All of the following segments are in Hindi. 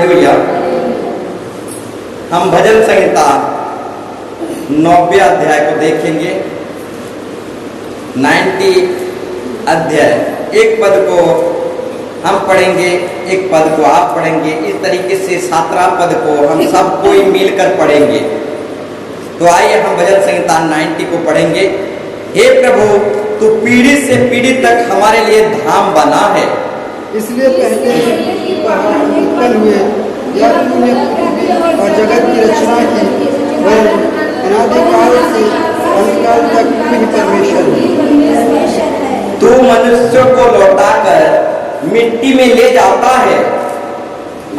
हालेलुया। हम भजन संहिता 9वें अध्याय को देखेंगे। 90 अध्याय, एक पद को हम पढ़ेंगे, एक पद को आप पढ़ेंगे। इस तरीके से 17 पद को हम सब कोई मिलकर पढ़ेंगे। तो आइए हम भजन संहिता 90 को पढ़ेंगे। हे प्रभु, तू पीढ़ी से पीढ़ी तक हमारे लिए धाम बना है, इसलिए पहले पहाड़ उत्पन्न हुए, या तूने पृथ्वी और जगत की रचना की, वह अनादिकाल से अनंतकाल तक तू ही परमेश्वर है। तू मनुष्यों को लौटाकर मिट्टी में ले जाता है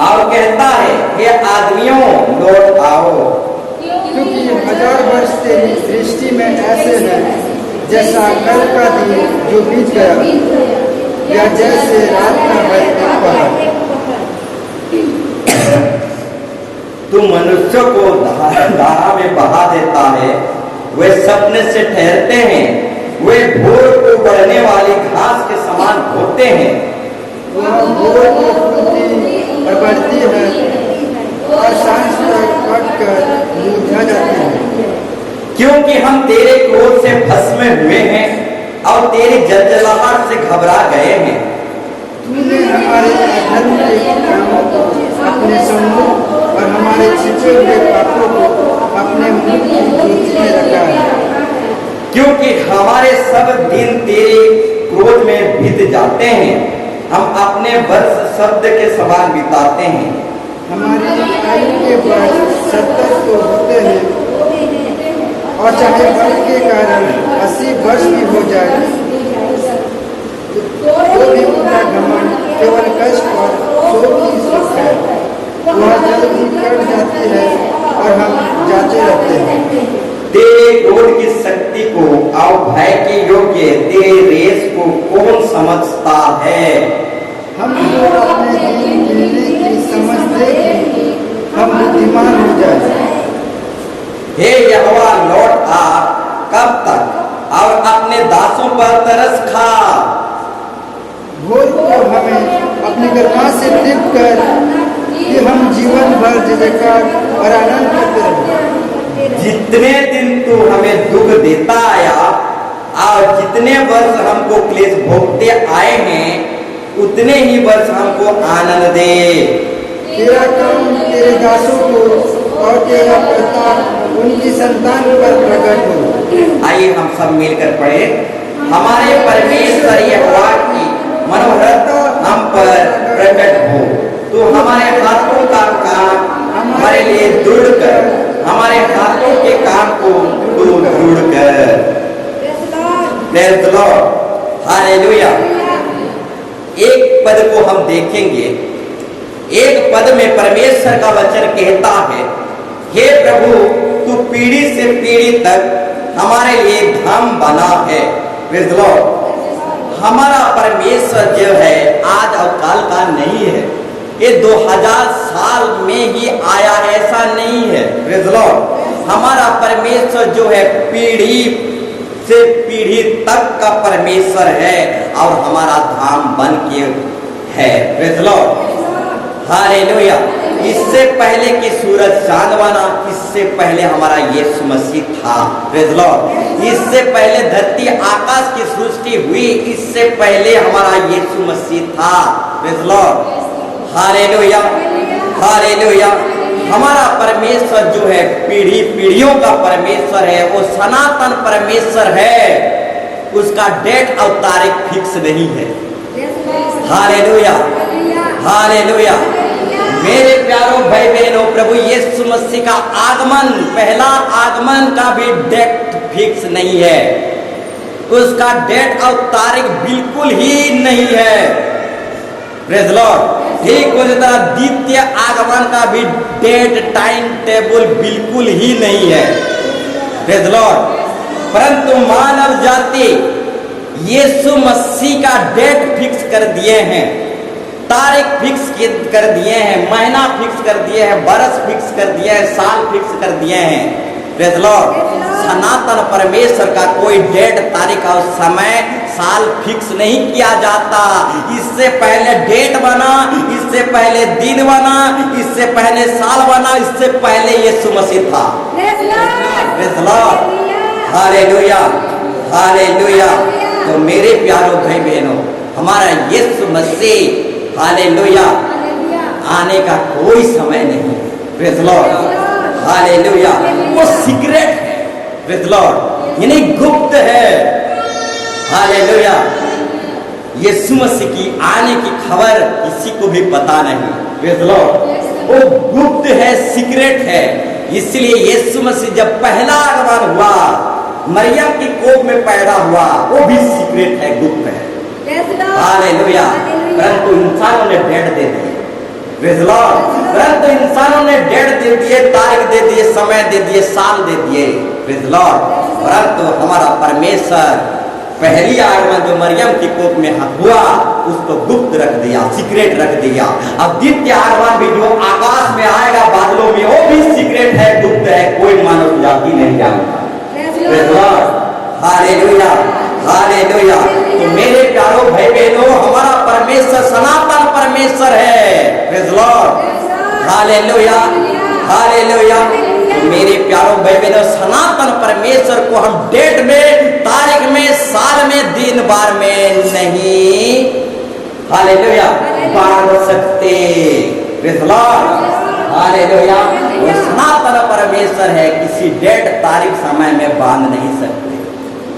और कहता है, हे आदमियों लौट आओ। क्योंकि 1000 वर्ष तेरी दृष्टि में ऐसे है जैसा कल का दिन जो बीत गया, या जैसे रात का पहर। तू मनुष्यों को धारा में बहा देता है, वे सपने से ठहरते हैं, वे भोर को बढ़ने वाली घास के समान होते हैं। वह भोर को फूलती और बढ़ती है और सांझ तक कटकर मुरझा जाती है। क्योंकि हम तेरे क्रोध से भस्मे हुए हैं और तेरी जलजलाहट से घबरा गए हैं। तूने हमारे अधर्म के कामों को अपने सम्मुख और हमारे छिपे हुए पापों को अपने मुख की ज्योति में रखा है। क्योंकि हमारे सब दिन तेरे क्रोध में बीत जाते हैं, हम अपने वर्ष शब्द के समान बिताते हैं। हमारी आयु के वर्ष 70 तो होते हैं, और चाहे बल के कारण 80 वर्ष भी हो जाए, तो भी उनका घमंड केवल कष्ट और शोक ही सुख है। वह जल्दी कट जाती है और हम जाते रहते हैं। तेरे क्रोध की शक्ति को और भय के योग्य तेरे रेस को कौन समझता है? हम लोग अपने दिन गिनने की समझ दे कि हम बुद्धिमान हो जाए। हे यहोवा लौट आ, कब तक, और अपने दासों पर तरस खा। भोर को हमें अपनी करुणा से तृप्त कर कि हम जीवन भर जयकार और आनंद करते रहें। जितने दिन तू हमें दुख देता आया और जितने वर्ष हमको क्लेश भोगते आए हैं, उतने ही वर्ष हमको आनंद दे। तेरा काम तेरे दासों को और तेरा प्रताप उनकी संतान पर प्रकट हो। आइए हम सब मिलकर पढ़े। हमारे परमेश्वर यहोवा की मनोहरता हम पर प्रकट हो। तो हमारे हाथों का काम हमारे लिए दृढ़ कर, हमारे हाथों के काम को तू दृढ़ कर। Praise the Lord, hallelujah. एक पद को हम देखेंगे। एक पद में परमेश्वर का वचन कहता है, हे प्रभु, तू पीढ़ी से पीढ़ी तक हमारे लिए धाम बना है। Praise the Lord. हमारा परमेश्वर जो है आज और काल का नहीं है, ये 2000 साल में ही आया, ऐसा नहीं है। Praise the Lord. हमारा परमेश्वर जो है पीढ़ी से पीढ़ी तक का परमेश्वर है और हमारा धाम बन के है। Praise the Lord, hallelujah. इससे पहले कि सूरज चांद बना, इससे पहले हमारा यीशु मसीह था। Praise the Lord. इससे पहले धरती आकाश की सृष्टि हुई, इससे पहले हमारा यीशु मसीह था। Praise the Lord, hallelujah, hallelujah. हमारा परमेश्वर जो है पीढ़ी पीढ़ियों का परमेश्वर है, वो सनातन परमेश्वर है। उसका डेट और तारीख फिक्स नहीं है। Hallelujah, hallelujah. मेरे प्यारों भाई बहनों, प्रभु यीशु मसीह का आगमन, पहला आगमन का भी डेट फिक्स नहीं है। उसका डेट और तारीख बिल्कुल ही नहीं है। Praise the Lord. ठीक उसी तरह द्वितीय आगमन का भी डेट टाइम टेबल बिल्कुल ही नहीं है। Praise the Lord. परंतु मानव जाति यीशु मसीह का डेट फिक्स कर दिए हैं, तारीख फिक्स कर दिए हैं, महीना फिक्स कर दिए हैं, बरस फिक्स कर दिए हैं, साल फिक्स कर दिए हैं। Praise the Lord. सनातन परमेश्वर का कोई डेट तारीख और समय साल फिक्स नहीं किया जाता। इससे पहले डेट बना, इससे पहले दिन बना, इससे पहले साल बना, इससे पहले यीशु मसीह था। Praise Lord, hallelujah, hallelujah. तो मेरे प्यारों भाई बहनों, हमारा यीशु मसीह हालेलुया आने का कोई समय नहीं। Praise Lord, hallelujah. वो सीक्रेट है, प्रेज़ लॉर्ड, यानी गुप्त है। हालेलुया। यीशु मसीह की आने की खबर किसी को भी पता नहीं। प्रेज़ लॉर्ड, वो गुप्त है, सीक्रेट है। इसलिए यीशु मसीह जब पहला आगमन हुआ, मरियम की कोख में पैदा हुआ, वो भी सीक्रेट है, गुप्त है। हालेलुया। परंतु इंसानों ने डेट दे दी। प्रेज़ लॉर्ड, परंतु इंसानों ने डेट दे दिए, तारीख दे दिए, समय दे दिए, साल दे दिए। प्रेज़ लॉर्ड, परंतु हमारा परमेश्वर पहली आगमन जो मरियम की कोख में हुआ, उसको गुप्त रख दिया, सीक्रेट रख दिया। अब द्वितीय आगमन भी जो आकाश में आएगा बादलों में, वो भी सीक्रेट है, गुप्त है, कोई मानव जाति नहीं जानता। Praise Lord, hallelujah, hallelujah. तो मेरे प्यारों भाई बहनों, हमारा परमेश्वर सनातन परमेश्वर है। Praise Lord, hallelujah, hallelujah. तो मेरे प्यारों भाई बहनों, सनातन परमेश्वर को हम डेट में, तारीख में, साल में, दिन बार में नहीं हालेलुया बांध सकते। Praise Lord, hallelujah. वो सनातन परमेश्वर है, किसी डेट, तारीख, समय में बांध नहीं सकते।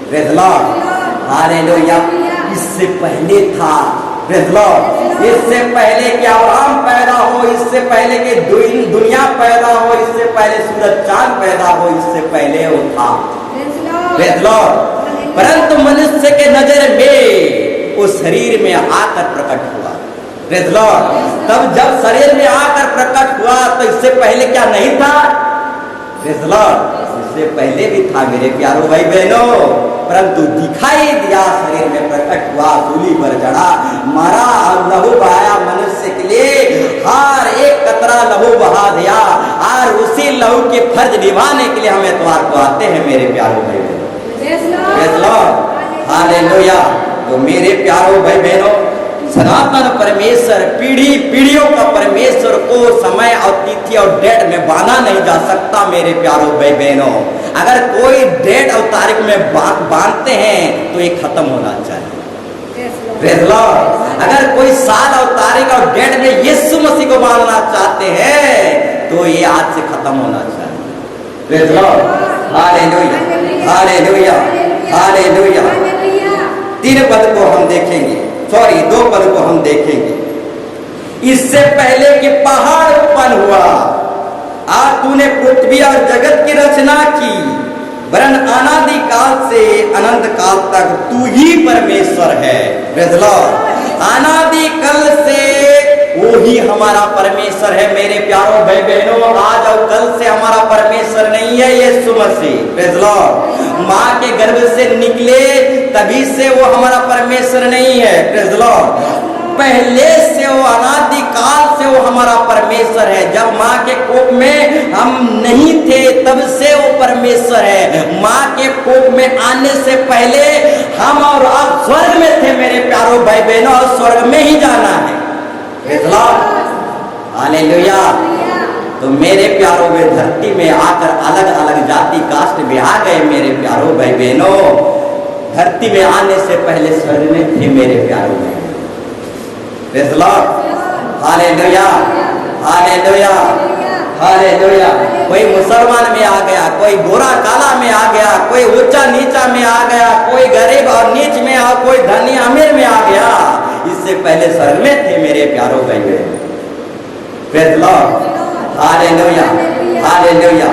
Praise Lord, hallelujah. इससे पहले था, प्रेज़ लॉर्ड, इससे पहले कि अब्राहम पैदा हो, इससे पहले कि दुनिया पैदा हो, इससे पहले सूरज चांद पैदा हो, इससे पहले वो था। Praise Lord. परंतु मनुष्य के नजर में वो शरीर में आकर प्रकट हुआ। Praise Lord. तब जब शरीर में आकर प्रकट हुआ, तो इससे पहले क्या नहीं था? प्रेज़ लॉर्ड, इससे पहले भी था मेरे प्यारों भाई बहनों, परंतु दिखाई दिया, शरीर में प्रकट हुआ, सूली पर चढ़ा, मरा और लहू बहाया मनुष्य के लिए, हर एक कतरा लहू बहा दिया, और उसी लहू के फर्ज निभाने के लिए हम एतवार को आते हैं मेरे प्यारों भाई बहनों। Praise Lord, hallelujah. तो मेरे प्यारों भाई बहनों, सनातन परमेश्वर पीढ़ी पीढ़ियों का परमेश्वर को समय और तिथि और डेट में बांधा नहीं जा सकता मेरे प्यारों भाई बहनों। अगर कोई डेट और तारीख में बांधते हैं तो ये खत्म होना चाहिए। Praise Lord. अगर कोई साल और तारीख और डेट में यीशु मसीह को बांधना चाहते हैं तो ये आज से खत्म होना चाहिए। Praise Lord, hallelujah, hallelujah, hallelujah. 3 पद को हम देखेंगे, 2 पद को हम देखेंगे। इससे पहले कि पहाड़ उत्पन्न हुआ, आज तूने पृथ्वी और जगत की रचना की, वरन अनादि काल से अनंत काल तक तू ही परमेश्वर है। Praise Lord. अनादि काल से वो ही हमारा परमेश्वर है मेरे प्यारों भाई बहनों। आज और कल से हमारा परमेश्वर नहीं है यीशु मसीह। Praise Lord. माँ के गर्भ से निकले तभी से वो हमारा परमेश्वर नहीं है। Praise Lord. पहले से वो अनादि काल से वो हमारा परमेश्वर है। जब माँ के कोख में हम नहीं थे तब से वो परमेश्वर है। माँ के कोख में आने से पहले हम और आप स्वर्ग में थे मेरे प्यारों भाई बहनों, और स्वर्ग में ही जाना है। Praise Lord, hallelujah. तो मेरे प्यारों में धरती में आकर अलग अलग जाति कास्ट में आ गए मेरे प्यारों भाई बहनों। धरती में आने से पहले स्वर्ग में थे मेरे प्यारों बहनों। Praise Lord, hallelujah, hallelujah, hallelujah. कोई मुसलमान में आ गया, कोई गोरा काला में आ गया, कोई ऊंचा नीचा में आ गया, कोई गरीब और नीच में, और कोई धनी अमीर में आ गया। इससे पहले स्वर्ग में थे मेरे प्यारों भाई बहनों। Praise Lord, hallelujah, hallelujah.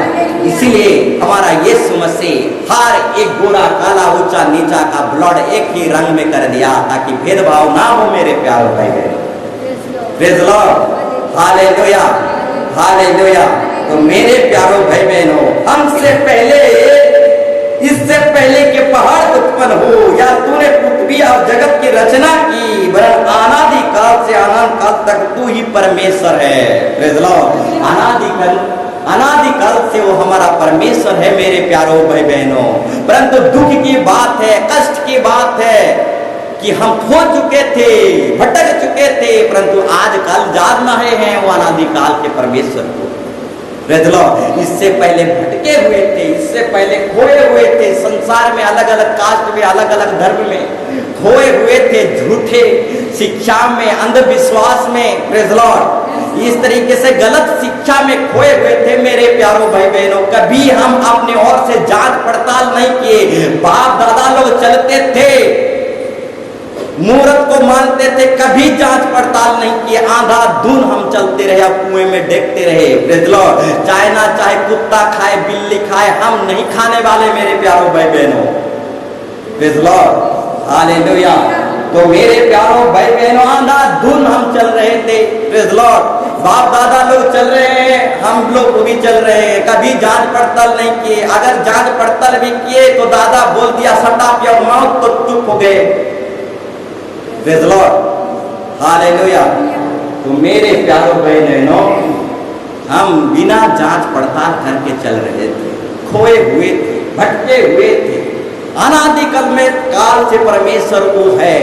इसीलिए हमारा यीशु मसीह हर एक गोरा काला ऊंचा नीचा का ब्लड एक ही रंग में कर दिया ताकि भेदभाव ना हो मेरे प्यारों भाई बहनों। Praise Lord, hallelujah, hallelujah. तो मेरे प्यारों भाई बहनों, हमसे पहले, इससे पहले कि पहाड़ उत्पन्न हो या तूने पृथ्वी और जगत की रचना की, वरन अनादि काल से अनंत काल तक तू ही परमेश्वर है। Praise Lord. अनादि काल से वो हमारा परमेश्वर है मेरे प्यारों भाई बहनों। परंतु दुख की बात है, कष्ट की बात है कि हम खो चुके थे, भटक चुके थे, परंतु आजकल जान रहे हैं वो अनादिकाल के परमेश्वर को। इससे पहले भटके हुए थे, इससे पहले खोए हुए थे, संसार में अलग अलग कास्ट में, अलग अलग धर्म में खोए हुए थे, झूठे शिक्षा में, अंधविश्वास में, प्रेज़ लॉर्ड, इस तरीके से गलत शिक्षा में खोए हुए थे मेरे प्यारों भाई बहनों। कभी हम अपने ओर से जांच पड़ताल नहीं किए। बाप दादा लोग चलते थे, मुहूर्त को मानते थे, कभी जांच पड़ताल नहीं किए, आंधाधुन हम चलते रहे, कुएं में देखते रहे। प्रेज़ लॉर्ड, चाहे ना चाहे कुत्ता खाए, बिल्ली खाए, हम नहीं खाने वाले मेरे प्यारों भाई बहनों। Praise Lord, hallelujah. तो मेरे प्यारों भाई बहनों, आंधाधुन हम चल रहे थे। प्रेज़ लॉर्ड, बाप दादा लोग चल रहे हैं, हम लोग भी चल रहे हैं, कभी जांच पड़ताल नहीं किए। अगर जांच पड़ताल भी किए तो दादा बोल दिया सट ऑफ योर माउथ, तो चुप हो गए। Praise Lord, hallelujah. तो मेरे प्यारों भाई बहनों, हम बिना जांच पड़ताल करके चल रहे थे, खोए हुए थे, भटके हुए थे। अनादिकाल में काल से परमेश्वर वो है।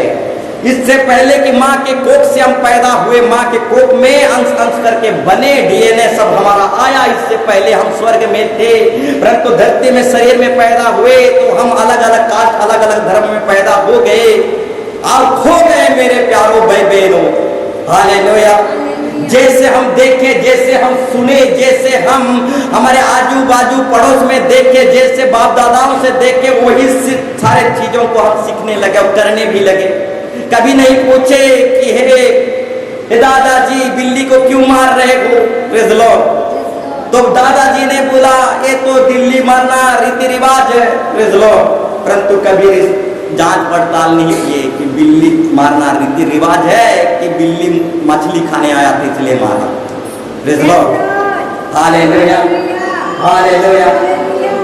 इससे पहले कि माँ के कोख से हम पैदा हुए, माँ के कोख में अंश अंश करके बने, डीएनए सब हमारा आया, इससे पहले हम स्वर्ग में थे, परंतु धरती में शरीर में पैदा हुए तो हम अलग अलग कास्ट, अलग अलग धर्म में पैदा हो गए और खो गए मेरे प्यारों भाई बहनों। हालेलुया। जैसे हम देखे, जैसे हम सुने, जैसे हम हमारे आजू बाजू पड़ोस में देखे, जैसे बाप दादाओं से देखे, वही सारे चीजों को हम सीखने लगे और करने भी लगे। कभी नहीं पूछे कि हे दादाजी बिल्ली को क्यों मार रहे हो। प्रेज़ लॉर्ड, तो दादाजी ने बोला ये तो बिल्ली मारना रीति रिवाज है। प्रेज़ लॉर्ड, परंतु कभी जांच पड़ताल नहीं किए कि बिल्ली मारना रीति रिवाज है कि बिल्ली मछली खाने आया था इसलिए मारा। Praise Lord, hallelujah, hallelujah.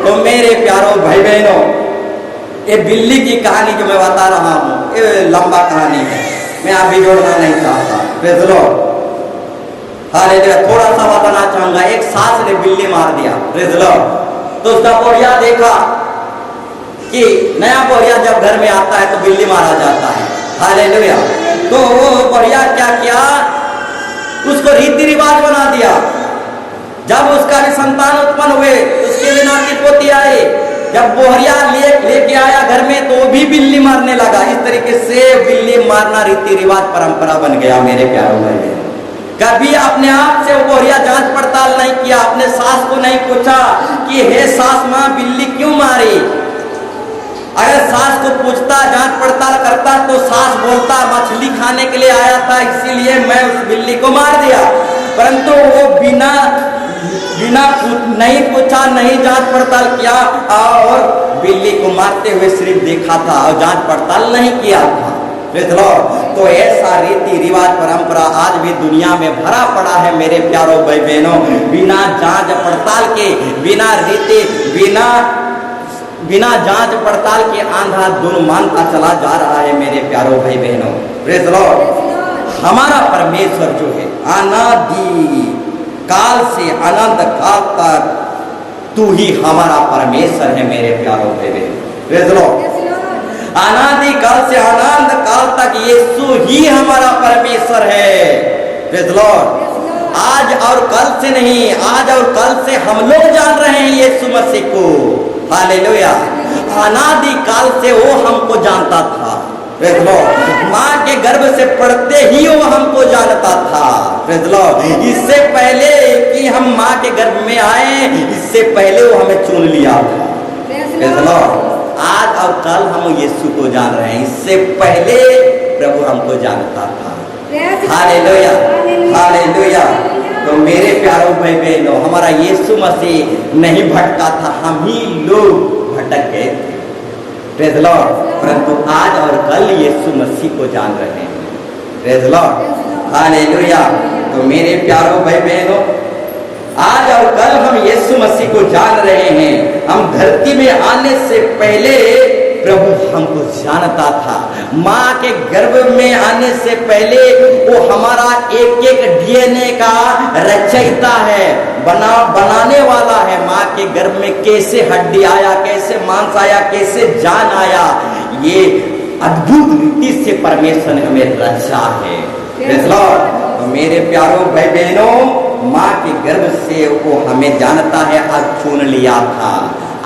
तो मेरे प्यारों भाई बहनों, ये बिल्ली की कहानी जो मैं बता रहा हूँ, ये लंबा कहानी है, मैं अभी जोड़ना नहीं चाहता। Praise Lord, hallelujah. थोड़ा सा बताना चाहूंगा। एक सास ने बिल्ली मार दिया। प्रेज़ लॉर्ड, तो उसका बोरिया देखा कि नया बोरिया जब घर में आता है तो बिल्ली मारा जाता है। हालेलुया। तो वो बोरिया क्या किया, उसको रीति रिवाज बना दिया। जब उसका भी संतान उत्पन्न हुए, उसके भी नाती पोती आए, जब बोहरिया लेके आया घर में तो वो भी बिल्ली मारने लगा। इस तरीके से बिल्ली मारना रीति रिवाज परंपरा बन गया मेरे प्यारों भाई। कभी अपने आप से वो बोहरिया जांच पड़ताल नहीं किया, अपने सास को नहीं पूछा कि हे सास माँ बिल्ली क्यों मारी। अगर सास को पूछता, जांच पड़ताल करता, तो सास बोलता मछली खाने के लिए आया था इसीलिए मैं उस बिल्ली को मार दिया। परंतु वो बिना नहीं पूछा, नहीं जांच पड़ताल किया और बिल्ली को मारते हुए सिर्फ देखा था और जांच पड़ताल नहीं किया था। प्रेज़ लॉर्ड, तो ऐसा रीति रिवाज परंपरा आज भी दुनिया में भरा पड़ा है मेरे प्यारों भाई बहनों। बिना जांच पड़ताल के, बिना जांच पड़ताल के अंधाधुन मानता चला जा रहा है मेरे प्यारों भाई बहनों। प्रेज़ लॉर्ड, हमारा परमेश्वर जो है अनादि काल से अनंत काल तक तू ही हमारा परमेश्वर है मेरे प्यारों भाई बहनों। प्रेज़ लॉर्ड, अनादि काल से अनंत काल तक यीशु ही हमारा परमेश्वर है। प्रेज़ लॉर्ड, आज और कल से नहीं, आज और कल से हम लोग जान रहे हैं यीशु मसीह को। हालेलुया। अनादि काल से वो हमको जानता था। प्रेज़ लॉर्ड, माँ के गर्भ से पढ़ते ही वो हमको जानता था। प्रेज़ लॉर्ड, इससे पहले कि हम माँ के गर्भ में आए, इससे पहले वो हमें चुन लिया था। प्रेज़ लॉर्ड, आज और कल हम यीशु को जान रहे हैं, इससे पहले प्रभु हमको जानता था। Hallelujah, hallelujah. तो मेरे प्यारों भाई बहनों, हमारा यीशु मसीह नहीं भटका था, हम ही लोग भटक गए थे। प्रेज़ लॉर्ड, परंतु आज और कल यीशु मसीह को जान रहे हैं। Praise Lord, hallelujah. तो मेरे प्यारों भाई बहनों, आज और कल हम यीशु मसीह को जान रहे हैं। हम धरती में आने से पहले प्रभु हमको जानता था। माँ के गर्भ में आने से पहले वो हमारा एक एक डीएनए का रचयिता है, बनाने वाला है। माँ के गर्भ में कैसे हड्डी आया, कैसे मांस आया, कैसे जान आया, ये अद्भुत रीति से परमेश्वर ने हमें रचा है। Praise Lord. तो मेरे प्यारों भाई बहनों, माँ के गर्भ से वो हमें जानता है, आज चुन लिया था।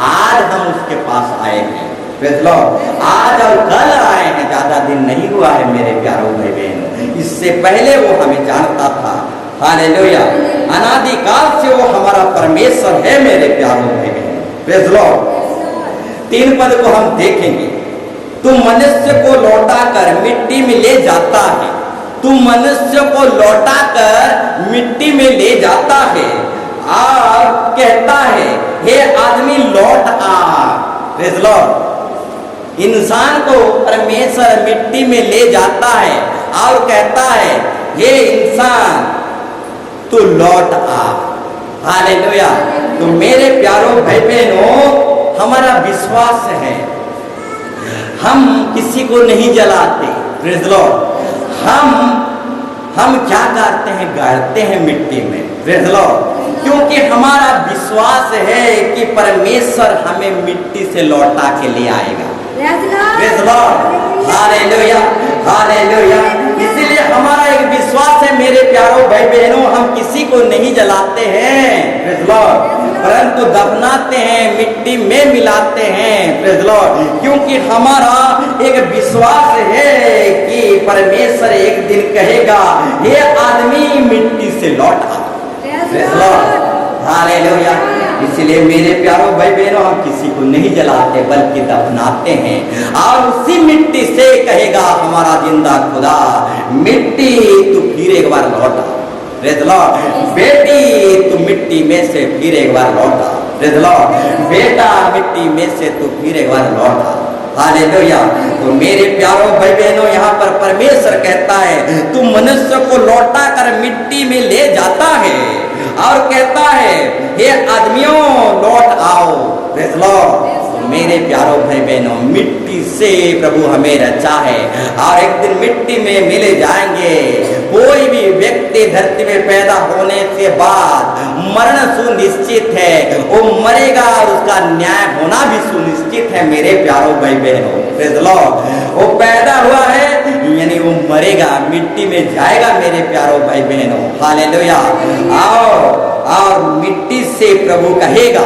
आज हम उसके पास आए हैं। Praise Lord. आज और कल आए हैं, ज्यादा दिन नहीं हुआ है मेरे प्यारों भाई बहनों। इससे पहले वो हमें जानता था। हालेलुया। अनादि काल से वो हमारा परमेश्वर है मेरे प्यारों भाई बहनों। Praise Lord. 3 पद को हम देखेंगे। तू मनुष्य को लौटाकर मिट्टी में ले जाता है। तू मनुष्य को लौटाकर मिट्टी में ले जाता है और कहता है, हे आदमी लौट आ। Praise Lord. इंसान को परमेश्वर मिट्टी में ले जाता है और कहता है, हे इंसान तू लौट आ। हालेलुया। तो मेरे प्यारों भाई बहनों, हमारा विश्वास है, हम किसी को नहीं जलाते। Praise Lord. हम क्या करते हैं, गाड़ते हैं मिट्टी में। Praise Lord. क्योंकि हमारा विश्वास है कि परमेश्वर हमें मिट्टी से लौटा के ले आएगा। Praise Lord. Hallelujah, hallelujah. इसलिए हमारा एक विश्वास है मेरे प्यारों भाई बहनों, हम किसी को नहीं जलाते हैं। Praise Lord. परंतु दफनाते हैं, मिट्टी में मिलाते हैं। Praise Lord. क्योंकि हमारा एक विश्वास है कि परमेश्वर एक दिन कहेगा, हे आदमी मिट्टी से लौट आ। Praise Lord. हालेलुया। इसलिए मेरे प्यारों भाई बहनों, हम किसी को नहीं जलाते बल्कि दफनाते हैं और उसी मिट्टी से कहेगा हमारा जिंदा खुदा, मिट्टी तू फिर एक बार लौटा। Praise Lord. बेटी तू मिट्टी में से फिर एक बार लौटा। Praise Lord. बेटा मिट्टी में से तू फिर एक बार लौटा। हालेलुया। तो मेरे प्यारों भाई बहनों, यहाँ पर परमेश्वर कहता है, तू मनुष्य को लौटा कर मिट्टी में ले जाता है और कहता है, हे आदमियों लौट आओ। Praise Lord. मेरे प्यारों भाई बहनों, मिट्टी से प्रभु हमें रचा है और एक दिन मिट्टी में मिले जाएंगे। कोई भी व्यक्ति धरती में पैदा होने के बाद मरण सुनिश्चित है, वो मरेगा और उसका न्याय होना भी सुनिश्चित है मेरे प्यारों भाई बहनों। Praise Lord. वो पैदा हुआ है यानी वो मरेगा, मिट्टी में जाएगा मेरे प्यारों भाई बहनों। हालेलुया। और मिट्टी से प्रभु कहेगा,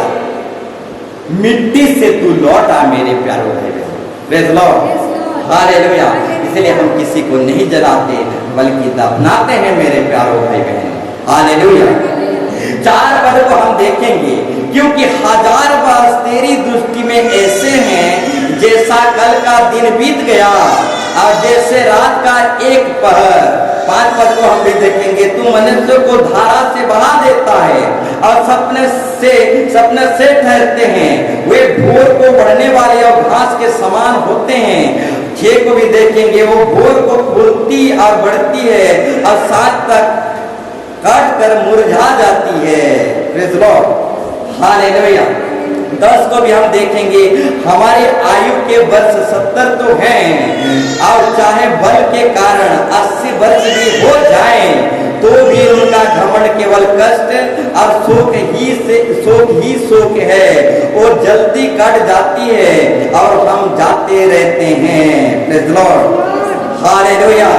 मिट्टी से तू लौटा मेरे प्यारों भाई बहनों। Praise Lord. हालेलुया। इसलिए हम किसी को नहीं जलाते बल्कि दफनाते हैं मेरे प्यारों भाई बहनों। हालेलुया। 4 पद को हम देखेंगे। क्योंकि 1000 वर्ष तेरी दृष्टि में ऐसे हैं जैसा कल का दिन बीत गया और जैसे रात का एक पहर। 5 पद को हम भी देखेंगे। तू मनुष्य को धारा से बहा देता है और सपने से ठहरते हैं। वे भोर को बढ़ने वाले और घास के समान होते हैं। 6 को भी देखेंगे। वो भोर को फूलती और बढ़ती है और साँझ तक काट कर मुरझा जाती है। Praise Lord. हालेलुया। 10 को भी हम देखेंगे। हमारी आयु के वर्ष 70 तो हैं और चाहे बल के कारण 80 वर्ष भी हो जाएं तो भी उनका घमंड केवल कष्ट और शोक ही शोक है। वो जल्दी कट जाती है और हम जाते रहते हैं। Praise Lord. हालेलुया।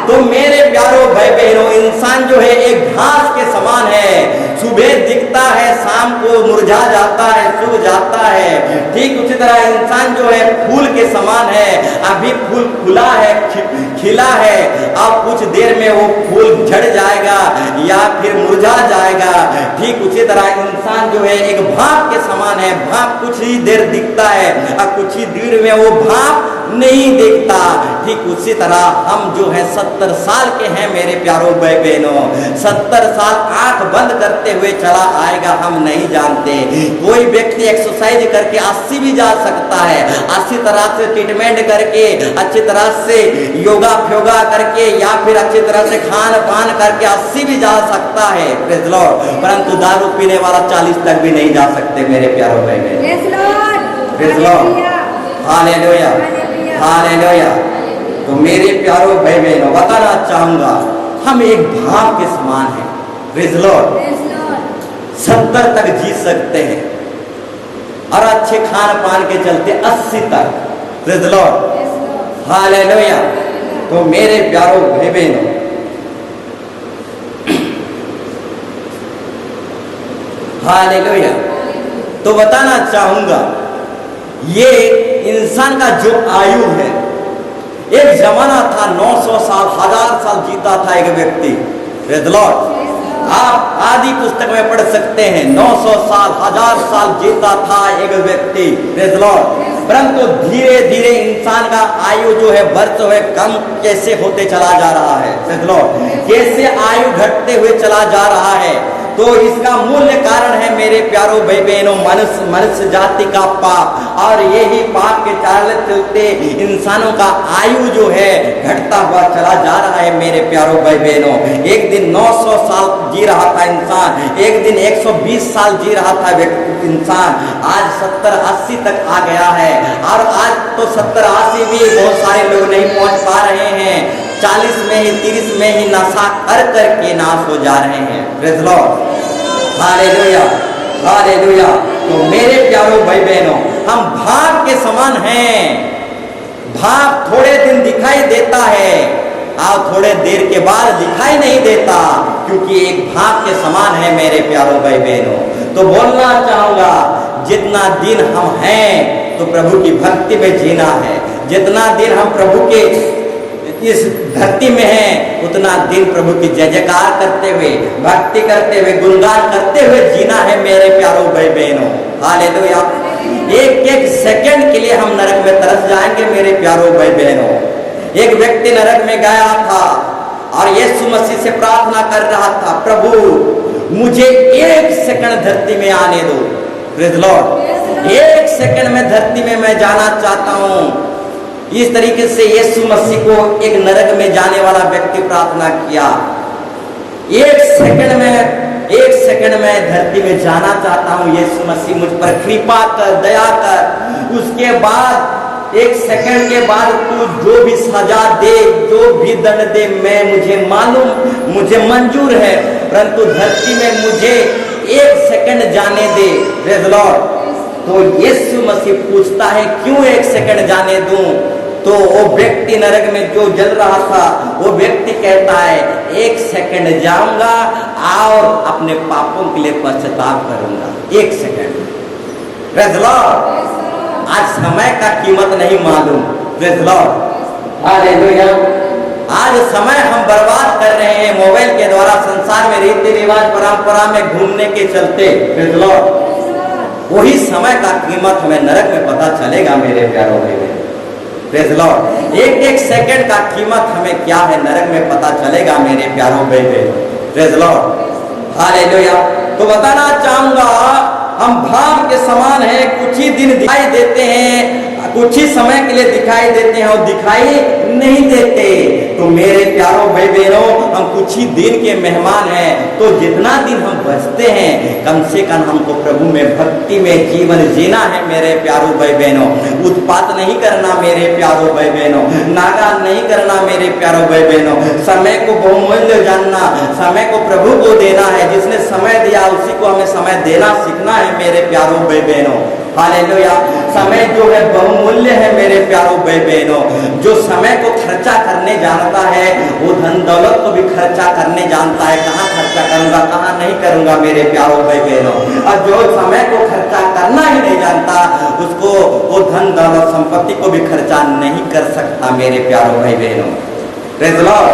तो मेरे प्यारों भाई बहनों, इंसान जो है एक घास के समान है। सुबह दिखता है, शाम को मुरझा जाता है, सूख जाता है। ठीक उसी तरह इंसान जो है फूल के समान है। अभी फूल खुला है, खिला है, अब कुछ देर में वो फूल झड़ जाएगा या फिर मुरझा जाएगा। ठीक उसी तरह इंसान जो है एक भाप के समान है। भाप कुछ ही देर दिखता है और कुछ ही देर में वो भाप नहीं दिखता। ठीक उसी तरह हम जो है 70 साल के हैं मेरे प्यारों भाई बहनों। 70 साल आंख बंद करते हुए चला आएगा, हम नहीं जानते। कोई व्यक्ति एक्सरसाइज करके 80 भी जा सकता है, अच्छी तरह से ट्रीटमेंट करके, अच्छी तरह से योगा फ्योगा करके या फिर अच्छी तरह से खान पान करके 80 भी जा सकता है। Praise Lord. परंतु दारू पीने वाला 40 तक भी नहीं जा सकते मेरे प्यारों भाई बहनों। Praise Lord. Hallelujah, hallelujah. तो मेरे प्यारो भाई बहनों, बताना चाहूंगा हम एक भाव के समान हैं। Praise Lord. 70 तक जी सकते हैं और अच्छे खान पान के चलते 80 तक। Praise Lord, hallelujah. तो मेरे प्यारो भाई बहनों, हालेलुया। तो बताना चाहूंगा ये इंसान का जो आयु है, एक जमाना था 900 साल, 1000 साल जीता था एक व्यक्ति। Praise Lord. आप आदि पुस्तक में पढ़ सकते हैं 900 साल, 1000 साल जीता था एक व्यक्ति। Praise Lord. परंतु धीरे धीरे इंसान का आयु जो है, वर्ष है, कम कैसे होते चला जा रहा है। Praise Lord. कैसे आयु घटते हुए चला जा रहा है, तो इसका मूल कारण है मेरे प्यारो भाई बहनों, मनुष्य जाति का पाप। और यही पाप के चलते इंसानों का आयु जो है घटता हुआ चला जा रहा है मेरे प्यारो भाई बहनों। एक दिन 900 साल जी रहा था इंसान, एक दिन 120 साल जी रहा था इंसान, आज 70-80 तक आ गया है। और आज तो 70-80 भी बहुत सारे लोग नहीं पहुंच पा रहे हैं, 40 में ही 30 में ही नशा कर करके नाश हो जा रहे हैं। Praise Lord, hallelujah, hallelujah. तो मेरे प्यारो भाई बहनों, हम भाव के समान हैं। भाव थोड़े दिन दिखाई देता है और थोड़े देर के बाद दिखाई नहीं देता, क्योंकि एक भाव के समान है मेरे प्यारो भाई बहनों। तो बोलना चाहूंगा, जितना दिन हम हैं तो प्रभु की भक्ति में जीना है। जितना दिन हम प्रभु के इस धरती में हैं, उतना दिन प्रभु की जय जयकार करते हुए, भक्ति करते हुए, गुणगान करते हुए जीना है मेरे प्यारो भाई बहनों। हालेलुया। एक एक सेकंड के लिए हम नरक में तरस जाएंगे मेरे प्यारो भाई बहनों। एक व्यक्ति नरक में गया था और यीशु मसीह से प्रार्थना कर रहा था, प्रभु मुझे 1 सेकंड धरती में आने दो। Praise Lord. 1 सेकंड में धरती में मैं जाना चाहता हूं। इस तरीके से यीशु मसीह को एक नरक में जाने वाला व्यक्ति प्रार्थना किया, 1 सेकंड में धरती में जाना चाहता हूं, यीशु मसीह मुझ पर कृपा कर, दया कर। उसके बाद 1 सेकंड के बाद तू जो भी सजा दे, जो भी दंड दे, मैं मुझे मालूम, मुझे मंजूर है, परंतु धरती में मुझे 1 सेकंड जाने दे। Praise Lord. तो यीशु मसीह पूछता है, क्यों 1 सेकंड जाने दूं? तो वो व्यक्ति नरक में जो जल रहा था, वो व्यक्ति कहता है, 1 सेकंड जाऊंगा और अपने पापों के लिए पश्चाताप करूंगा। 1 सेकंड। Praise Lord. आज समय का कीमत नहीं मालूम। Praise Lord, hallelujah. आज समय हम बर्बाद कर रहे हैं मोबाइल के द्वारा, संसार में रीति रिवाज परंपरा में घूमने के चलते। Praise Lord. वही समय का कीमत हमें नरक में पता चलेगा मेरे प्यारो भाई। Praise Lord. एक एक सेकंड का कीमत हमें क्या है नरक में पता चलेगा मेरे प्यारो भाई। Praise Lord, hallelujah. तो बताना चाहूंगा, हम भाव के समान हैं। कुछ ही दिन दिखाई देते हैं, कुछ ही समय के लिए दिखाई देते हैं और दिखाई नहीं देते। तो मेरे प्यारो भाई बहनों, हम कुछ ही दिन के मेहमान हैं। तो जितना दिन हम बचते हैं, कम से कम हमको प्रभु में भक्ति में जीवन जीना है मेरे प्यारो भाई बहनों। उत्पात नहीं करना मेरे प्यारो भाई बहनों, नागा नहीं करना मेरे प्यारो भाई बहनों। समय को बहुमूल्य जानना, समय को प्रभु को देना है। जिसने समय दिया उसी को हमें समय देना सीखना है मेरे प्यारो भाई बहनों। हालेलुया। समय जो है बहुमूल्य है मेरे प्यारो भाई बहनों। जो समय को खर्चा करने जानता है, वो धन दौलत को भी खर्चा करने जानता है। कहाँ खर्चा करूंगा, कहाँ नहीं करूंगा मेरे प्यारो भाई बहनों। और जो समय को खर्चा करना ही नहीं जानता, उसको वो धन दौलत संपत्ति को भी खर्चा नहीं कर सकता मेरे प्यारो भाई बहनों। Praise Lord,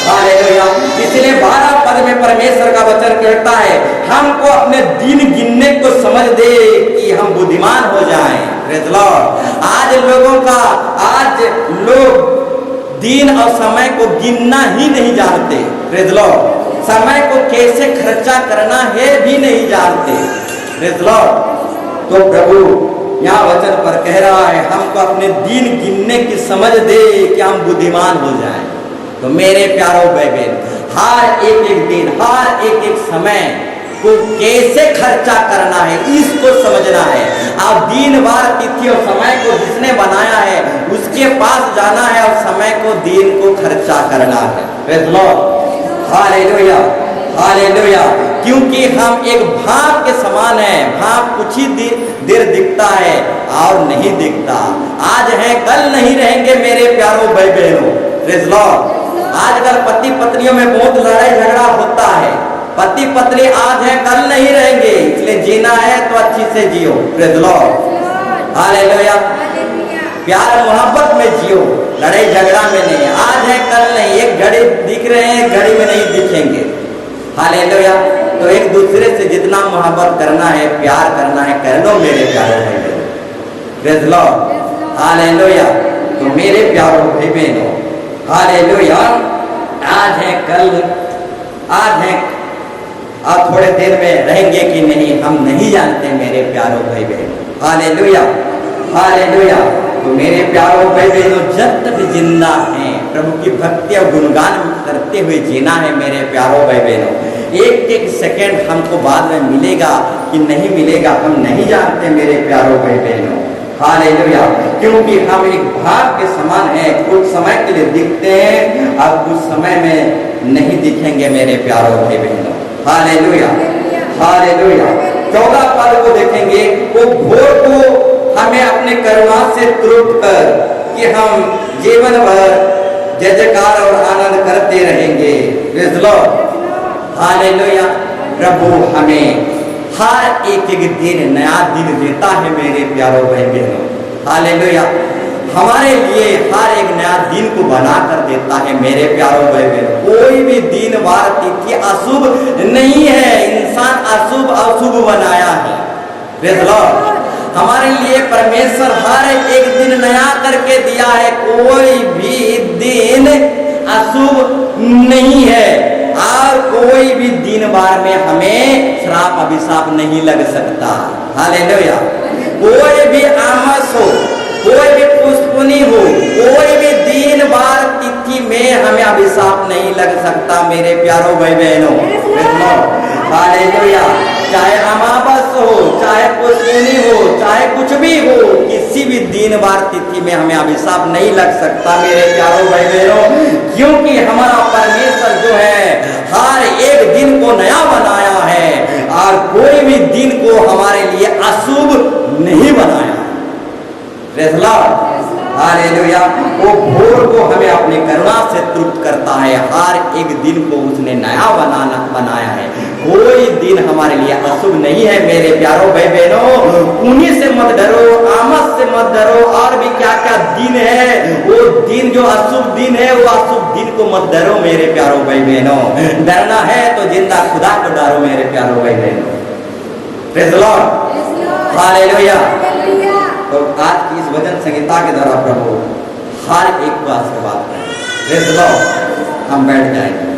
hallelujah. इसलिए 12 पद में परमेश्वर का वचन कहता है, हमको अपने दिन गिनने को समझ दे कि हम बुद्धिमान हो जाएं। Praise Lord. आज लोग दिन और समय को गिनना ही नहीं जानते। Praise Lord. समय को कैसे खर्चा करना है भी नहीं जानते। Praise Lord. तो प्रभु यहाँ वचन पर कह रहा है, हमको अपने दिन गिनने की समझ दे कि हम बुद्धिमान हो जाएं। तो मेरे प्यारो भाई बहन, हर एक दिन, हर एक समय को कैसे खर्चा करना है, इसको समझना है। अब दिन वार तिथि और समय को जिसने बनाया है उसके पास जाना है और समय को दिन को खर्चा करना है। Praise the Lord, hallelujah, hallelujah. क्योंकि हम एक भाप के समान है, भाप कुछ ही देर दिखता है और नहीं दिखता। आज है कल नहीं रहेंगे मेरे प्यारों भाई बहनों। Praise the Lord. आजकल पति पत्नियों में बहुत लड़ाई झगड़ा होता है। पति पत्नी आज है कल नहीं रहेंगे, इसलिए जीना है तो अच्छी से जियो। Praise the Lord, hallelujah. प्यार मोहब्बत में जियो, लड़ाई झगड़ा में नहीं। आज है कल नहीं, एक घड़ी दिख रहे हैं, घड़ी में नहीं दिखेंगे। हालेलुया। तो एक दूसरे से जितना मोहब्बत करना है, प्यार करना है, कर लो मेरे प्यारे भाई बहनों। Praise the Lord, hallelujah. तो मेरे प्यारों भाई बहनों, हालेलुया। आज है कल, आज है और थोड़े देर में रहेंगे कि नहीं हम नहीं जानते मेरे प्यारों भाई बहनों। Hallelujah, hallelujah. तो मेरे प्यारों भाई बहनों, जब तक जिंदा हैं प्रभु की भक्ति और गुणगान करते हुए जीना है मेरे प्यारों भाई बहनों। एक एक सेकंड हमको बाद में मिलेगा कि नहीं मिलेगा हम नहीं जानते मेरे प्यारों भाई बहनों। हालेलुया। क्योंकि हम एक भाग के समान हैं, कुछ समय के लिए दिखते हैं और कुछ समय में नहीं दिखेंगे मेरे प्यारों भाई बहनों। Hallelujah, hallelujah. 14 पद को देखेंगे। वो भोर को हमें अपने करुणा से तृप्त कर कि हम जीवन भर जय जयकार और आनंद करते रहेंगे। Praise the Lord, hallelujah. प्रभु हमें हर एक एक दिन नया दिन देता है मेरे प्यारों भाई बहनों। हालेलुया। हमारे लिए हर एक नया दिन को बना कर देता है मेरे प्यारों भाई बहनों। कोई भी दिन वार तिथि अशुभ नहीं है, इंसान अशुभ अशुभ बनाया है। Praise the Lord. हमारे लिए परमेश्वर हर एक दिन नया करके दिया है, कोई भी दिन अशुभ नहीं है और कोई भी दिन बार में हमें श्राप अभिशाप नहीं लग सकता। हालेलुया। कोई भी आमस हो, कोई भी पुष्पुनी हो, कोई भी दिन बार तिथि में हमें अभिशाप नहीं लग सकता मेरे प्यारों भाई बहनों। हालेलुया। चाहे अमावस हो, चाहे पुष्पुनी हो, चाहे कुछ भी हो, किसी भी दिन बार तिथि में हमें अभिशाप नहीं लग सकता मेरे प्यारों भाई बहनों। क्योंकि हमारा परमेश्वर जो है हर एक दिन को नया बनाया है और कोई भी दिन को हमारे लिए अशुभ नहीं बनाया। Praise the Lord, hallelujah. वो भोर को हमें अपनी करुणा से तृप्त करता है, हर एक दिन को उसने नया बनाया है। कोई दिन हमारे लिए अशुभ नहीं है मेरे प्यारों भाई बहनों। उन्हीं से मत डरो, आमस से मत डरो, और भी क्या क्या दिन है, वो दिन जो अशुभ दिन है वो अशुभ दिन को मत डरो मेरे प्यारों भाई बहनों। डरना है तो जिंदा खुदा को डरो मेरे प्यारों भाई बहनों। Praise the Lord, hallelujah. तो आज की इस वचन संहिता के द्वारा प्रभु हर एक को आशीर्वाद करें। Praise the Lord. हम बैठ जाएंगे।